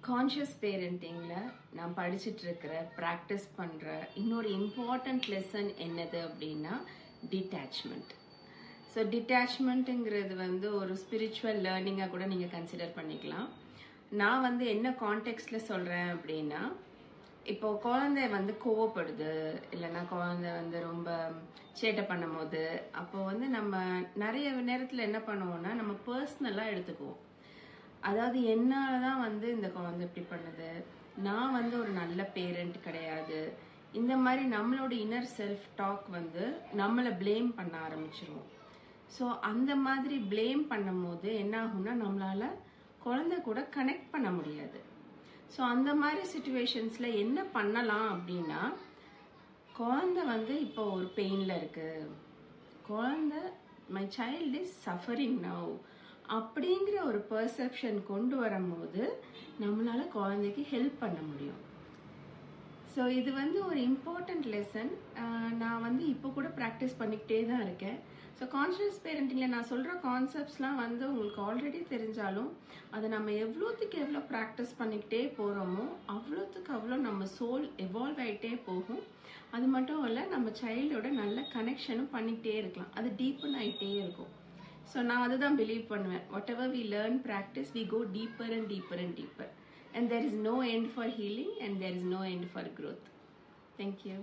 Conscious பேரண்டிங்ல நான் படிச்சுட்டு இருக்கிற ப்ராக்டிஸ் பண்ற இன்னொரு இம்பார்ட்டன்ட் லெசன் என்னது அப்படின்னா டிட்டாச்மெண்ட். ஸோ டிட்டாச்மெண்ட்டுங்கிறது ஒரு ஸ்பிரிச்சுவல் லேர்னிங்காக கூட நீங்கள் கன்சிடர் பண்ணிக்கலாம். நான் என்ன கான்டெக்ட்ல சொல்கிறேன் அப்படின்னா, இப்போ குழந்தை கோவப்படுது, இல்லைன்னா குழந்தை ரொம்ப சேட்டை பண்ணும் போது, அப்போ நம்ம நிறைய நேரத்தில் என்ன பண்ணுவோம்னா நம்ம பர்சனலாக எடுத்துக்குவோம். அதாவது என்னாலதான் இந்த குழந்தை இப்படி பண்ணுது, நான் ஒரு நல்ல பேரண்ட் கிடையாது, இந்த மாதிரி நம்மளோட இன்னர் செல்ஃப் டாக் நம்மளை பிளேம் பண்ண ஆரம்பிச்சிருவோம். ஸோ அந்த மாதிரி பிளேம் பண்ணும் போது என்ன ஆகும்னா நம்மளால குழந்தை கூட கனெக்ட் பண்ண முடியாது. ஸோ அந்த மாதிரி சுச்சுவேஷன்ஸ்ல என்ன பண்ணலாம் அப்படின்னா, குழந்தை இப்போ ஒரு பெயின்ல இருக்கு, குழந்தை my child is suffering now அப்படிங்கிற ஒரு பெர்செப்ஷன் கொண்டு வரும்போது நம்மளால குழந்தைக்கு ஹெல்ப் பண்ண முடியும். ஸோ இது ஒரு இம்பார்ட்டன்ட் லெசன். நான் இப்போ கூட ப்ராக்டிஸ் பண்ணிக்கிட்டே தான் இருக்கேன். ஸோ கான்ஷியஸ் பேரண்டிங்கில் நான் சொல்கிற கான்செப்ட்ஸ்லாம் உங்களுக்கு ஆல்ரெடி தெரிஞ்சாலும் அதை நம்ம எவ்வளோத்துக்கு எவ்வளோ ப்ராக்டிஸ் பண்ணிக்கிட்டே போகிறோமோ அவ்வளோத்துக்கு அவ்வளோ நம்ம சோல் எவால்வ் ஆகிட்டே போகும். அது மட்டும் இல்லை, நம்ம சைல்டோட நல்ல கனெக்ஷனும் பண்ணிக்கிட்டே இருக்கலாம், அது டீப்பன் ஆகிட்டே இருக்கும். So நான் அதுதான் பிலீவ் பண்ணுவேன். Whatever we learn, practice, we go deeper and deeper and deeper. And there is no end for healing and there is no end for growth. Thank you.